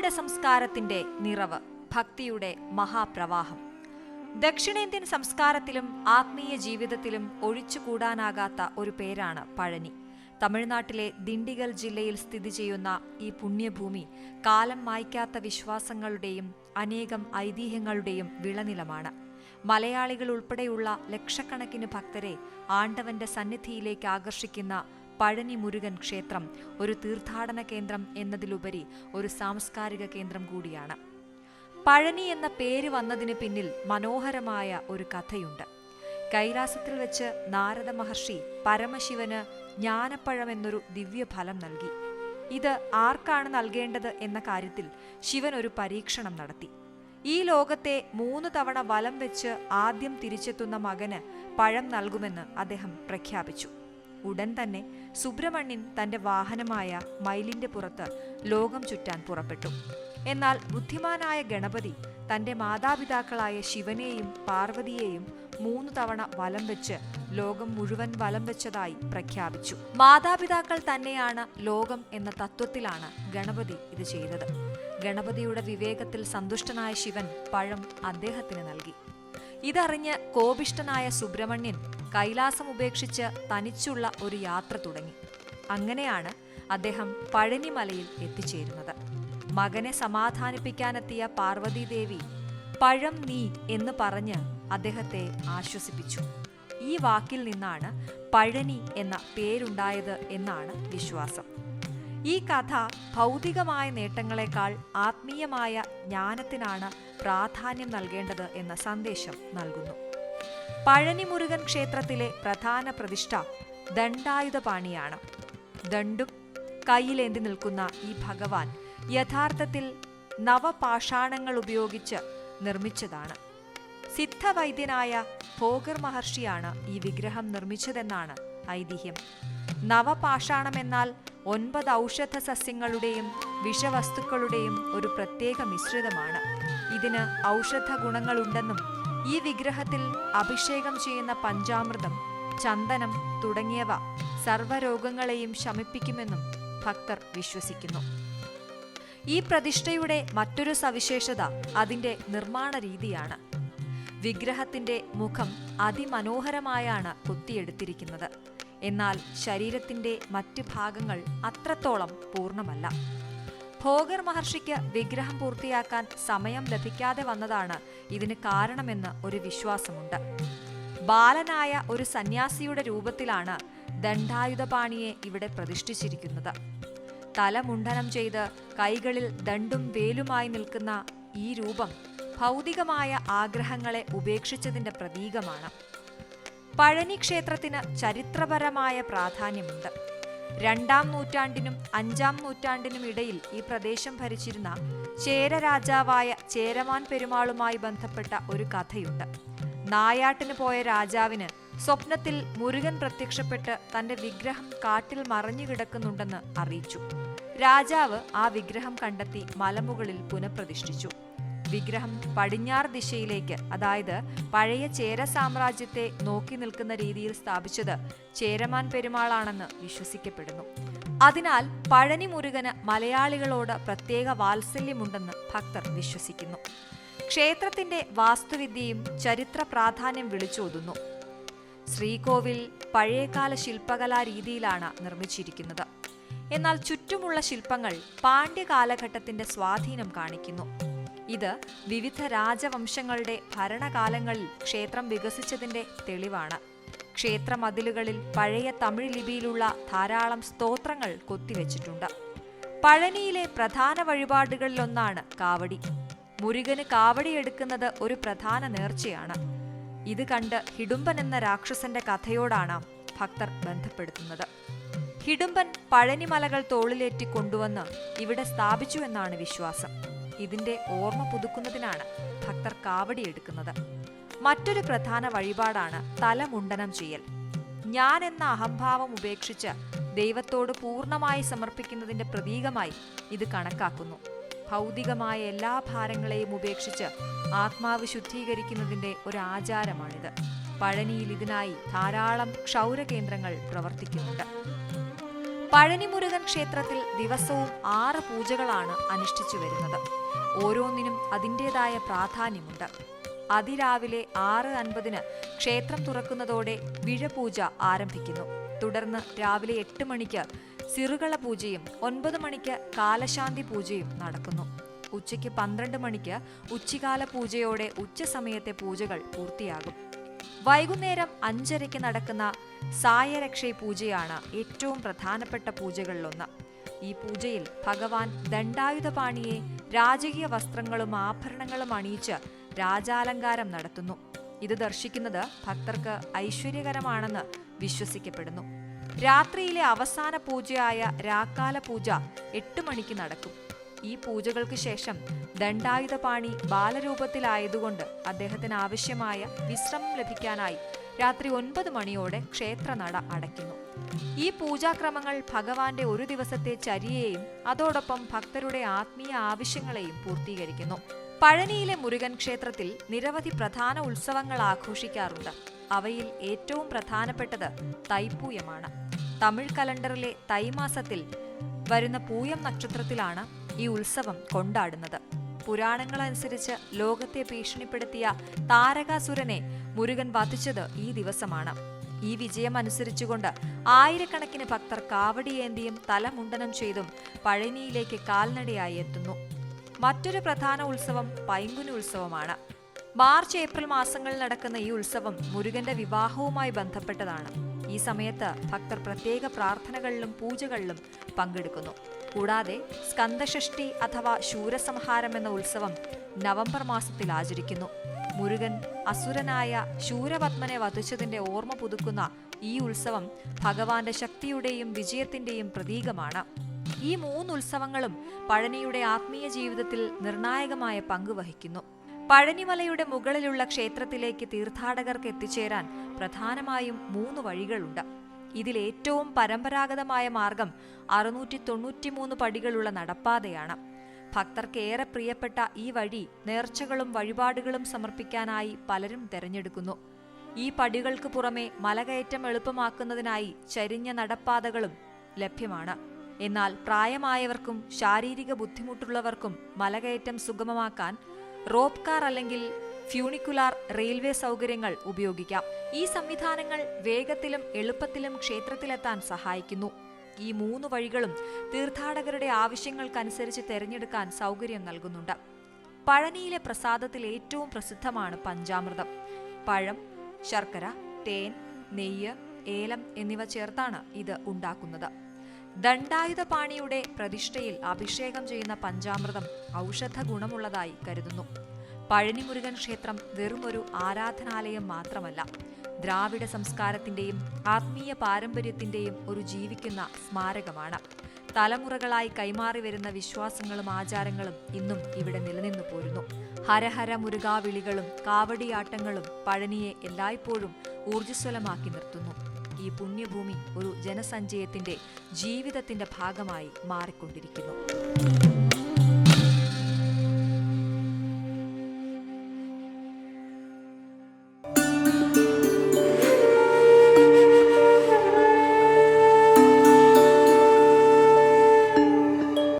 ദ്രാവിഡ സംസ്കാരത്തിന്റെ നിറവ്, ഭക്തിയുടെ മഹാപ്രവാഹം. ദക്ഷിണേന്ത്യൻ സംസ്കാരത്തിലും ആത്മീയ ജീവിതത്തിലും ഒഴിച്ചുകൂടാനാകാത്ത ഒരു പേരാണ് പഴനി. തമിഴ്നാട്ടിലെ ദിണ്ടിഗൽ ജില്ലയിൽ സ്ഥിതി ചെയ്യുന്ന ഈ പുണ്യഭൂമി കാലം മായ്ക്കാത്ത വിശ്വാസങ്ങളുടെയും അനേകം ഐതിഹ്യങ്ങളുടെയും വിളനിലമാണ്. മലയാളികൾ ഉൾപ്പെടെയുള്ള ലക്ഷക്കണക്കിന് ഭക്തരെ ആണ്ടവന്റെ സന്നിധിയിലേക്ക് ആകർഷിക്കുന്ന പഴനി മുരുകൻ ക്ഷേത്രം ഒരു തീർത്ഥാടന കേന്ദ്രം എന്നതിലുപരി ഒരു സാംസ്കാരിക കേന്ദ്രം കൂടിയാണ്. പഴനി എന്ന പേര് വന്നതിന് പിന്നിൽ മനോഹരമായ ഒരു കഥയുണ്ട്. കൈലാസത്തിൽ വെച്ച് നാരദ മഹർഷി പരമശിവന് ജ്ഞാനപ്പഴം എന്നൊരു ദിവ്യഫലം നൽകി. ഇത് ആർക്കാണ് നൽകേണ്ടത് എന്ന കാര്യത്തിൽ ശിവൻ ഒരു പരീക്ഷണം നടത്തി. ഈ ലോകത്തെ 3 തവണ വലം വെച്ച് ആദ്യം തിരിച്ചെത്തുന്ന മകന് പഴം നൽകുമെന്ന് അദ്ദേഹം പ്രഖ്യാപിച്ചു. ഉടൻ തന്നെ സുബ്രഹ്മണ്യൻ തന്റെ വാഹനമായ മയിലിന്റെ പുറത്ത് ലോകം ചുറ്റാൻ പുറപ്പെട്ടു. എന്നാൽ ബുദ്ധിമാനായ ഗണപതി തന്റെ മാതാപിതാക്കളായ ശിവനെയും പാർവതിയെയും 3 തവണ വലം വെച്ച് ലോകം മുഴുവൻ വലം വെച്ചതായി പ്രഖ്യാപിച്ചു. മാതാപിതാക്കൾ തന്നെയാണ് ലോകം എന്ന തത്വത്തിലാണ് ഗണപതി ഇത് ചെയ്തത്. ഗണപതിയുടെ വിവേകത്തിൽ സന്തുഷ്ടനായ ശിവൻ പഴം അദ്ദേഹത്തിന് നൽകി. ഇതറിഞ്ഞ് കോപിഷ്ഠനായ സുബ്രഹ്മണ്യൻ കൈലാസം ഉപേക്ഷിച്ച് തനിച്ചുള്ള ഒരു യാത്ര തുടങ്ങി. അങ്ങനെയാണ് അദ്ദേഹം പഴനിമലയിൽ എത്തിച്ചേരുന്നത്. മകനെ സമാധാനിപ്പിക്കാനെത്തിയ പാർവതീദേവി പഴം നീ എന്ന് പറഞ്ഞ് അദ്ദേഹത്തെ ആശ്വസിപ്പിച്ചു. ഈ വാക്കിൽ നിന്നാണ് പഴനി എന്ന പേരുണ്ടായത് എന്നാണ് വിശ്വാസം. ഈ കഥ ഭൗതികമായ നേട്ടങ്ങളെക്കാൾ ആത്മീയമായ ജ്ഞാനത്തിനാണ് പ്രാധാന്യം നൽകേണ്ടത് എന്ന സന്ദേശം നൽകുന്നു. പഴനി മുരുകൻ ക്ഷേത്രത്തിലെ പ്രധാന പ്രതിഷ്ഠ ദണ്ഡായുധപാണിയാണ്. ദണ്ഡും കയ്യിലേന്തി നിൽക്കുന്ന ഈ ഭഗവാൻ യഥാർത്ഥത്തിൽ നവപാഷാണങ്ങൾ ഉപയോഗിച്ച് നിർമ്മിച്ചതാണ്. സിദ്ധവൈദ്യനായ ഭോഗർ മഹർഷിയാണ് ഈ വിഗ്രഹം നിർമ്മിച്ചതെന്നാണ് ഐതിഹ്യം. നവപാഷാണമെന്നാൽ 9 ഔഷധ സസ്യങ്ങളുടെയും വിഷവസ്തുക്കളുടെയും ഒരു പ്രത്യേക മിശ്രിതമാണ്. ഇതിന് ഔഷധ ഗുണങ്ങളുണ്ടെന്നും ഈ വിഗ്രഹത്തിൽ അഭിഷേകം ചെയ്യുന്ന പഞ്ചാമൃതം, ചന്ദനം തുടങ്ങിയവ സർവ്വരോഗങ്ങളെയും ശമിപ്പിക്കുമെന്നും ഭക്തർ വിശ്വസിക്കുന്നു. ഈ പ്രതിഷ്ഠയുടെ മറ്റൊരു സവിശേഷത അതിന്റെ നിർമ്മാണ രീതിയാണ്. വിഗ്രഹത്തിന്റെ മുഖം അതിമനോഹരമായാണ് കൊത്തിയെടുത്തിരിക്കുന്നത്. എന്നാൽ ശരീരത്തിന്റെ മറ്റ് ഭാഗങ്ങൾ അത്രത്തോളം പൂർണ്ണമല്ല. ഭോഗർ മഹർഷിക്ക് വിഗ്രഹം പൂർത്തിയാക്കാൻ സമയം ലഭിക്കാതെ വന്നതാണ് ഇതിന് കാരണമെന്ന് ഒരു വിശ്വാസമുണ്ട്. ബാലനായ ഒരു സന്യാസിയുടെ രൂപത്തിലാണ് ദണ്ഡായുധപാണിയെ ഇവിടെ പ്രതിഷ്ഠിച്ചിരിക്കുന്നത്. തലമുണ്ഡനം ചെയ്ത് കൈകളിൽ ദണ്ഡും വേലുമായി നിൽക്കുന്ന ഈ രൂപം ഭൗതികമായ ആഗ്രഹങ്ങളെ ഉപേക്ഷിച്ചതിന്റെ പ്രതീകമാണ്. പഴനി ക്ഷേത്രത്തിന് ചരിത്രപരമായ പ്രാധാന്യമുണ്ട്. 2-ാം നൂറ്റാണ്ടിനും 5-ാം നൂറ്റാണ്ടിനും ഇടയിൽ ഈ പ്രദേശം ഭരിച്ചിരുന്ന ചേര രാജാവായ ചേരമാൻ പെരുമാളുമായി ബന്ധപ്പെട്ട ഒരു കഥയുണ്ട്. നായാട്ടിന് പോയ രാജാവിന് സ്വപ്നത്തിൽ മുരുകൻ പ്രത്യക്ഷപ്പെട്ട് തന്റെ വിഗ്രഹം കാട്ടിൽ മറഞ്ഞു കിടക്കുന്നുണ്ടെന്ന് അറിയിച്ചു. രാജാവ് ആ വിഗ്രഹം കണ്ടെത്തി മലമുകളിൽ പുനഃപ്രതിഷ്ഠിച്ചു. വിഗ്രഹം പടിഞ്ഞാറ് ദിശയിലേക്ക്, അതായത് പഴയ ചേര സാമ്രാജ്യത്തെ നോക്കി നിൽക്കുന്ന രീതിയിൽ സ്ഥാപിച്ചത് ചേരമാൻ പെരുമാളാണെന്ന് വിശ്വസിക്കപ്പെടുന്നു. അതിനാൽ പഴനി മുരുകന് മലയാളികളോട് പ്രത്യേക വാത്സല്യമുണ്ടെന്ന് ഭക്തർ വിശ്വസിക്കുന്നു. ക്ഷേത്രത്തിന്റെ വാസ്തുവിദ്യയും ചരിത്ര പ്രാധാന്യം വിളിച്ചോതുന്നു. ശ്രീകോവിൽ പഴയകാല ശില്പകലാ രീതിയിലാണ് നിർമ്മിച്ചിരിക്കുന്നത്. എന്നാൽ ചുറ്റുമുള്ള ശില്പങ്ങൾ പാണ്ഡ്യ കാലഘട്ടത്തിന്റെ സ്വാധീനം കാണിക്കുന്നു. ഇത് വിവിധ രാജവംശങ്ങളുടെ ഭരണകാലങ്ങളിൽ ക്ഷേത്രം വികസിച്ചതിന്റെ തെളിവാണ്. ക്ഷേത്രമതിലുകളിൽ പഴയ തമിഴ് ലിപിയിലുള്ള ധാരാളം സ്തോത്രങ്ങൾ കൊത്തിവെച്ചിട്ടുണ്ട്. പഴനിയിലെ പ്രധാന വഴിപാടുകളിലൊന്നാണ് കാവടി. മുരുകന് കാവടിയെടുക്കുന്നത് ഒരു പ്രധാന നേർച്ചയാണ്. ഇത് കണ്ട് ഹിഡുംബൻ എന്ന രാക്ഷസന്റെ കഥയോടാണ് ഭക്തർ ബന്ധപ്പെടുത്തുന്നത്. ഹിഡുംബൻ പഴനിമലകൾ തോളിലേറ്റി കൊണ്ടുവന്ന് ഇവിടെ സ്ഥാപിച്ചു എന്നാണ് വിശ്വാസം. ഇതിന്റെ ഓർമ്മ പുതുക്കുന്നതിനാണ് ഭക്തർ കാവടിയെടുക്കുന്നത്. മറ്റൊരു പ്രധാന വഴിപാടാണ് തലമുണ്ഡനം ചെയ്യൽ. ഞാൻ എന്ന അഹംഭാവം ഉപേക്ഷിച്ച് ദൈവത്തോട് പൂർണ്ണമായി സമർപ്പിക്കുന്നതിന്റെ പ്രതീകമായി ഇത് കണക്കാക്കുന്നു. ഭൗതികമായ എല്ലാ ഭാരങ്ങളെയും ഉപേക്ഷിച്ച് ആത്മാവ് ശുദ്ധീകരിക്കുന്നതിന്റെ ഒരു ആചാരമാണിത്. പഴനിയിൽ ഇതിനായി ധാരാളം ക്ഷൗരകേന്ദ്രങ്ങൾ പ്രവർത്തിക്കുന്നുണ്ട്. പഴനി മുരുകൻ ക്ഷേത്രത്തിൽ ദിവസവും 6 പൂജകളാണ് അനുഷ്ഠിച്ചു വരുന്നത്. ഓരോന്നിനും അതിൻ്റെതായ പ്രാധാന്യമുണ്ട്. അതിരാവിലെ 6:50 ക്ഷേത്രം തുറക്കുന്നതോടെ വിഴപൂജ ആരംഭിക്കുന്നു. തുടർന്ന് രാവിലെ 8 മണിക്ക് സിറുകള പൂജയും 9 മണിക്ക് കാലശാന്തി പൂജയും നടക്കുന്നു. ഉച്ചയ്ക്ക് 12 മണിക്ക് ഉച്ചികാല പൂജയോടെ ഉച്ചസമയത്തെ പൂജകൾ പൂർത്തിയാകും. വൈകുന്നേരം 5:30 നടക്കുന്ന സായരക്ഷൈ പൂജയാണ് ഏറ്റവും പ്രധാനപ്പെട്ട പൂജകളിലൊന്ന്. ഈ പൂജയിൽ ഭഗവാൻ ദണ്ഡായുധപാണിയെ രാജകീയ വസ്ത്രങ്ങളും ആഭരണങ്ങളും അണിയിച്ച് രാജാലങ്കാരം നടത്തുന്നു. ഇത് ദർശിക്കുന്നത് ഭക്തർക്ക് ഐശ്വര്യകരമാണെന്ന് വിശ്വസിക്കപ്പെടുന്നു. രാത്രിയിലെ അവസാന പൂജയായ രാക്കാല പൂജ 8 മണിക്ക് നടക്കും. ഈ പൂജകൾക്ക് ശേഷം ദണ്ഡായുധപാണി ബാലരൂപത്തിലായതുകൊണ്ട് അദ്ദേഹത്തിന് ആവശ്യമായ വിശ്രമം ലഭിക്കാനായി രാത്രി 9 മണിയോടെ ക്ഷേത്രനട അടയ്ക്കുന്നു. ഈ പൂജാക്രമങ്ങൾ ഭഗവാന്റെ ഒരു ദിവസത്തെ ചര്യയെയും അതോടൊപ്പം ഭക്തരുടെ ആത്മീയ ആവശ്യങ്ങളെയും പൂർത്തീകരിക്കുന്നു. പഴനിയിലെ മുരുകൻ ക്ഷേത്രത്തിൽ നിരവധി പ്രധാന ഉത്സവങ്ങൾ ആഘോഷിക്കാറുണ്ട്. അവയിൽ ഏറ്റവും പ്രധാനപ്പെട്ടത് തൈപ്പൂയമാണ്. തമിഴ് കലണ്ടറിലെ തൈമാസത്തിൽ വരുന്ന പൂയം നക്ഷത്രത്തിലാണ് ഈ ഉത്സവം കൊണ്ടാടുന്നത്. പുരാണങ്ങളനുസരിച്ച് ലോകത്തെ ഭീഷണിപ്പെടുത്തിയ താരകാസുരനെ മുരുകൻ വധിച്ചത് ഈ ദിവസമാണ്. ഈ വിജയം അനുസരിച്ചുകൊണ്ട് ആയിരക്കണക്കിന് ഭക്തർ കാവടിയേന്തിയും തലമുണ്ടനം ചെയ്തും പഴനിയിലേക്ക് കാൽനടയായി എത്തുന്നു. മറ്റൊരു പ്രധാന ഉത്സവം പൈങ്കുനി ഉത്സവമാണ്. മാർച്ച് ഏപ്രിൽ മാസങ്ങളിൽ നടക്കുന്ന ഈ ഉത്സവം മുരുകന്റെ വിവാഹവുമായി ബന്ധപ്പെട്ടതാണ്. ഈ സമയത്ത് ഭക്തർ പ്രത്യേക പ്രാർത്ഥനകളിലും പൂജകളിലും പങ്കെടുക്കുന്നു. കൂടാതെ സ്കന്ദഷഷ്ഠി അഥവാ ശൂരസംഹാരം എന്ന ഉത്സവം നവംബർ മാസത്തിൽ ആചരിക്കുന്നു. മുരുകൻ അസുരനായ ശൂരപത്മനെ വധിച്ചതിന്റെ ഓർമ്മ പുതുക്കുന്ന ഈ ഉത്സവം ഭഗവാന്റെ ശക്തിയുടെയും വിജയത്തിന്റെയും പ്രതീകമാണ്. ഈ 3 ഉത്സവങ്ങളും പഴനിയുടെ ആത്മീയ ജീവിതത്തിൽ നിർണായകമായ പങ്ക് വഹിക്കുന്നു. പഴനിമലയുടെ മുകളിലുള്ള ക്ഷേത്രത്തിലേക്ക് തീർത്ഥാടകർക്ക് എത്തിച്ചേരാൻ പ്രധാനമായും 3 വഴികളുണ്ട്. ഇതിലേറ്റവും പരമ്പരാഗതമായ മാർഗം 693 പടികളുള്ള നടപ്പാതയാണ്. ഭക്തർക്ക് ഏറെ പ്രിയപ്പെട്ട ഈ വഴി നേർച്ചകളും വഴിപാടുകളും സമർപ്പിക്കാനായി പലരും തെരഞ്ഞെടുക്കുന്നു. ഈ പടികൾക്ക് പുറമെ മലകയറ്റം എളുപ്പമാക്കുന്നതിനായി ചരിഞ്ഞ നടപ്പാതകളും ലഭ്യമാണ്. എന്നാൽ പ്രായമായവർക്കും ശാരീരിക ബുദ്ധിമുട്ടുള്ളവർക്കും മലകയറ്റം സുഗമമാക്കാൻ റോപ്പ് കാർ അല്ലെങ്കിൽ ഫ്യൂണിക്കുലാർ റെയിൽവേ സൗകര്യങ്ങൾ ഉപയോഗിക്കാം. ഈ സംവിധാനങ്ങൾ വേഗത്തിലും എളുപ്പത്തിലും ക്ഷേത്രത്തിലെത്താൻ സഹായിക്കുന്നു. ഈ 3 വഴികളും തീർത്ഥാടകരുടെ ആവശ്യങ്ങൾക്കനുസരിച്ച് തിരഞ്ഞെടുക്കാൻ സൗകര്യം നൽകുന്നുണ്ട്. പഴനിയിലെ പ്രസാദത്തിൽ ഏറ്റവും പ്രസിദ്ധമാണ് പഞ്ചാമൃതം. പഴം, ശർക്കര, തേൻ, നെയ്യ്, ഏലം എന്നിവ ചേർത്താണ് ഇത് ഉണ്ടാക്കുന്നത്. ദണ്ഡായുധപാണിയുടെ പ്രതിഷ്ഠയിൽ അഭിഷേകം ചെയ്യുന്ന പഞ്ചാമൃതം ഔഷധ ഗുണമുള്ളതായി കരുതുന്നു. പഴനി മുരുകൻ ക്ഷേത്രം വെറുമൊരു ആരാധനാലയം മാത്രമല്ല, ദ്രാവിഡ സംസ്കാരത്തിന്റെയും ആത്മീയ പാരമ്പര്യത്തിന്റെയും ഒരു ജീവിക്കുന്ന സ്മാരകമാണ്. തലമുറകളായി കൈമാറി വരുന്ന വിശ്വാസങ്ങളും ആചാരങ്ങളും ഇന്നും ഇവിടെ നിലനിന്നു പോരുന്നു. ഹരഹര മുരുകാ വിളികളും കാവടിയാട്ടങ്ങളും പഴനിയെ എല്ലായ്പ്പോഴും ഊർജ്ജസ്വലമാക്കി നിർത്തുന്നു. ഈ പുണ്യഭൂമി ഒരു ജനസഞ്ചയത്തിന്റെ ജീവിതത്തിന്റെ ഭാഗമായി മാറിക്കൊണ്ടിരിക്കുന്നു.